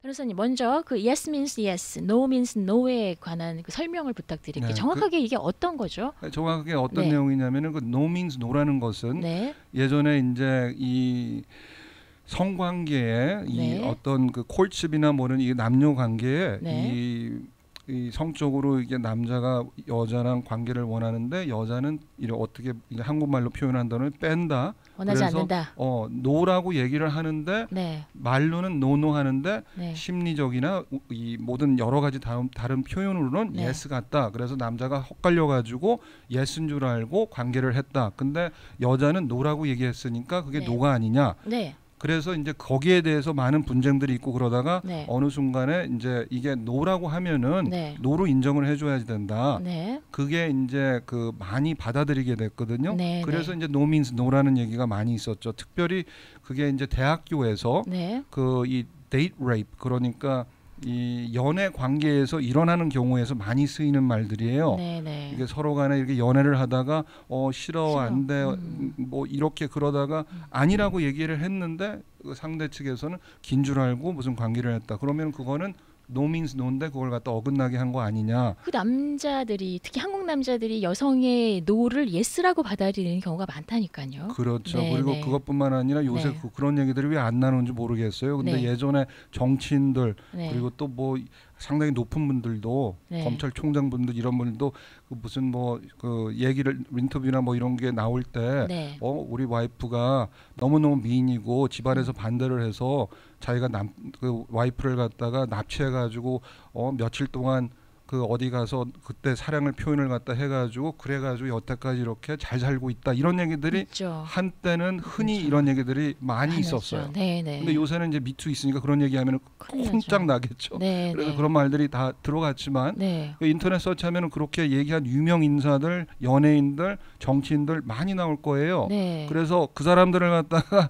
변호사님 먼저 그 yes means yes, no means no에 관한 그 설명을 부탁드릴게요. 네, 정확하게 이게 어떤 거죠? 정확하게 어떤 네. 내용이냐면은 그 no means no라는 것은 네. 예전에 이제 이 성관계에 이 네. 어떤 그 콜십이나 뭐는 이 남녀 관계에 네. 이 성적으로 이게 남자가 여자랑 관계를 원하는데 여자는 이런 어떻게 이게 한국말로 표현한다면 뺀다. 원하지 그래서 않는다. 노라고 얘기를 하는데 네. 말로는 노노 하는데 네. 심리적이나 이 모든 여러 가지 다른 표현으로는 네. yes 같다. 그래서 남자가 헛갈려 가지고 yes인 줄 알고 관계를 했다. 근데 여자는 노라고 얘기했으니까 그게 네. 노가 아니냐. 네. 그래서 이제 거기에 대해서 많은 분쟁들이 있고 그러다가 네. 어느 순간에 이제 이게 노라고 하면은 네. 노로 인정을 해줘야 된다. 네. 그게 이제 그 많이 받아들이게 됐거든요. 네. 그래서 네. 이제 no means no라는 얘기가 많이 있었죠. 특별히 그게 이제 대학교에서 네. 그 이 date rape 그러니까 이 연애 관계에서 일어나는 경우에서 많이 쓰이는 말들이에요. 네. 네. 이게 서로 간에 이렇게 연애를 하다가 싫어 안 돼 뭐 이렇게 그러다가 아니라고 얘기를 했는데 그 상대 측에서는 긴 줄 알고 무슨 관계를 했다. 그러면 그거는 no means no인데 그걸 갖다 어긋나게 한 거 아니냐. 그 남자들이 특히 한국 남자들이 여성의 노를 예스라고 받아들이는 경우가 많다니까요. 그렇죠. 네, 그리고 네. 그것뿐만 아니라 요새 네. 그런 얘기들이 왜 안 나누는지 모르겠어요. 근데 네. 예전에 정치인들 네. 그리고 또 뭐 상당히 높은 분들도 네. 검찰총장 분들 이런 분들도 그 무슨 뭐 그 얘기를 인터뷰나 뭐 이런 게 나올 때 네. 우리 와이프가 너무너무 미인이고 집안에서 반대를 해서 자기가 그 와이프를 갖다가 납치해 가지고 며칠 동안 그 어디 가서 그때 사랑을 표현을 갖다 해가지고 그래가지고 여태까지 이렇게 잘 살고 있다 이런 얘기들이 있죠. 한때는 흔히 그렇죠. 이런 얘기들이 많이 많았죠. 있었어요. 네네. 근데 요새는 이제 미투 있으니까 그런 얘기하면 큰일 콩짝 나죠. 나겠죠. 네, 그래서 네. 그런 말들이 다 들어갔지만 네. 그 인터넷 서치하면 그렇게 얘기한 유명 인사들, 연예인들, 정치인들 많이 나올 거예요. 네. 그래서 그 사람들을 갖다가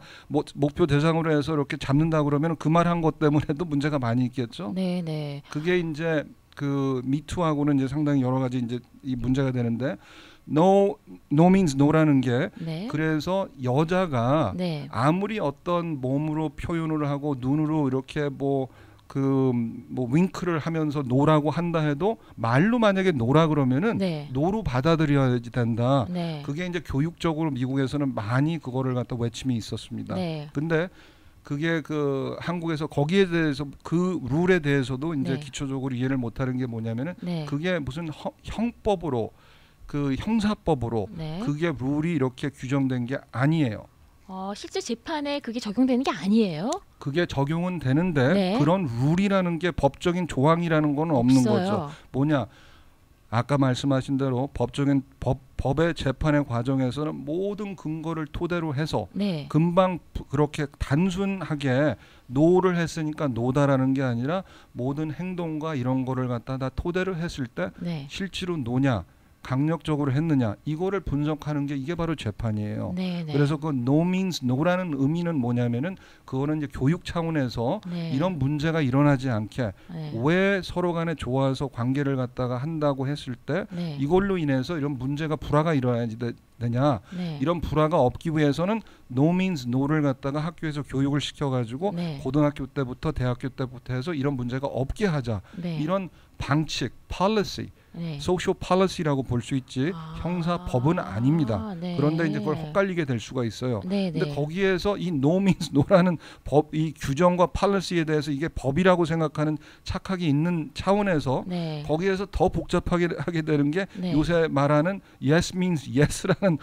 목표 대상으로 해서 이렇게 잡는다 그러면 그 말 한 것 때문에도 문제가 많이 있겠죠. 네, 네. 그게 이제 그 미투하고는 이제 상당히 여러 가지 이제 이 문제가 되는데 no means no라는 게 네. 그래서 여자가 네. 아무리 어떤 몸으로 표현을 하고 눈으로 이렇게 뭐 윙크를 하면서 노라고 한다 해도 말로 만약에 노라 그러면은 네. 노로 받아들여야 된다. 네. 그게 이제 교육적으로 미국에서는 많이 그거를 갖다 외침이 있었습니다. 네. 근데 그게 그 한국에서 거기에 대해서 그 룰에 대해서도 이제 네. 기초적으로 이해를 못하는 게 뭐냐면은 네. 그게 무슨 형법으로 그 형사법으로 네. 그게 룰이 이렇게 규정된 게 아니에요. 실제 재판에 그게 적용되는 게 아니에요? 그게 적용은 되는데 네. 그런 룰이라는 게 법적인 조항이라는 건 없는 없어요. 거죠. 뭐냐? 아까 말씀하신 대로 법적인 법의 재판의 과정에서는 모든 근거를 토대로 해서 네. 금방 그렇게 단순하게 노를 했으니까 노다라는 게 아니라 모든 행동과 이런 거를 갖다 다 토대로 했을 때 네. 실제로 노냐 강력적으로 했느냐 이거를 분석하는 게 이게 바로 재판이에요. 네. 네. 그래서 그 no means no라는 의미는 뭐냐면은 그거는 이제 교육 차원에서 네. 이런 문제가 일어나지 않게 네. 왜 서로 간에 좋아서 관계를 갖다가 한다고 했을 때 네. 이걸로 인해서 이런 문제가 불화가 일어나지 되냐 네. 이런 불화가 없기 위해서는 no means no를 갖다가 학교에서 교육을 시켜가지고 네. 고등학교 때부터 대학교 때부터 해서 이런 문제가 없게 하자 네. 이런 방식 policy 네. social policy라고 볼 수 있지 형사법은 아닙니다. 네. 그런데 이제 그걸 헛갈리게 될 수가 있어요. 네. 근데 네. 거기에서 이 no means no라는 법, 이 규정과 policy에 대해서 이게 법이라고 생각하는 착각이 있는 차원에서 네. 거기에서 더 복잡하게 하게 되는 게 네. 요새 말하는 yes means yes라는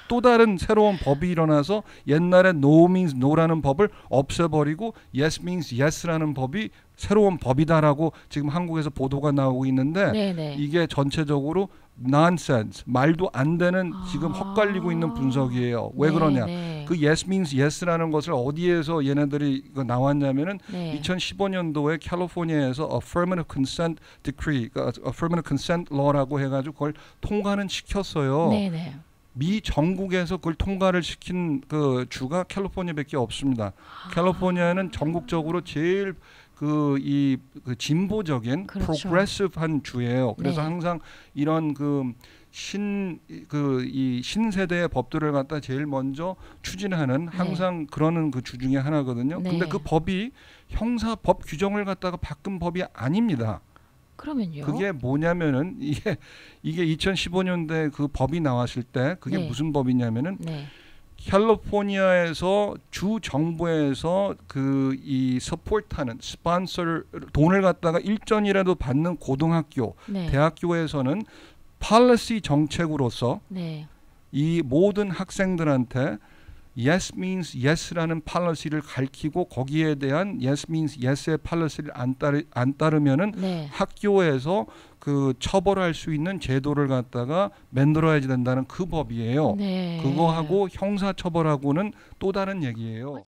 또 다른 새로운 법이 일어나서 옛날에 no means no라는 법을 없애버리고 yes means yes라는 법이 새로운 법이다라고 지금 한국에서 보도가 나오고 있는데 네네. 이게 전체적으로 nonsense 말도 안 되는 지금 헛갈리고 있는 분석이에요. 왜 그러냐? 네. 그 yes means yes라는 것을 어디에서 얘네들이 나왔냐면은 네. 2015년도에 캘리포니아에서 affirmative consent decree, 그러니까 affirmative consent law라고 해가지고 그걸 통과는 시켰어요. 네네. 미 전국에서 그걸 통과를 시킨 그 주가 캘리포니아밖에 없습니다. 캘리포니아는 전국적으로 제일 그 진보적인 그렇죠. 프로그레시브한 주예요. 그래서 네. 항상 이런 그 이 신세대의 법들을 갖다 제일 먼저 추진하는 항상 그러는 그 주 중에 하나거든요. 네. 근데 그 법이 형사법 규정을 갖다가 바꾼 법이 아닙니다. 그러면요. 그게 뭐냐면은 이게 2015년대 그 법이 나왔을 때 그게 네. 무슨 법이냐면은 네. 캘리포니아에서 주 정부에서 그 이 서포트하는 스폰서 돈을 갖다가 일전이라도 받는 고등학교, 네. 대학교에서는 policy 정책으로서 네. 이 모든 학생들한테 yes means yes라는 policy를 가르치고 거기에 대한 yes means yes의 policy를 안 따르면은 네. 학교에서 그 처벌할 수 있는 제도를 갖다가 만들어야 된다는 그 법이에요. 네. 그거하고 형사 처벌하고는 또 다른 얘기예요.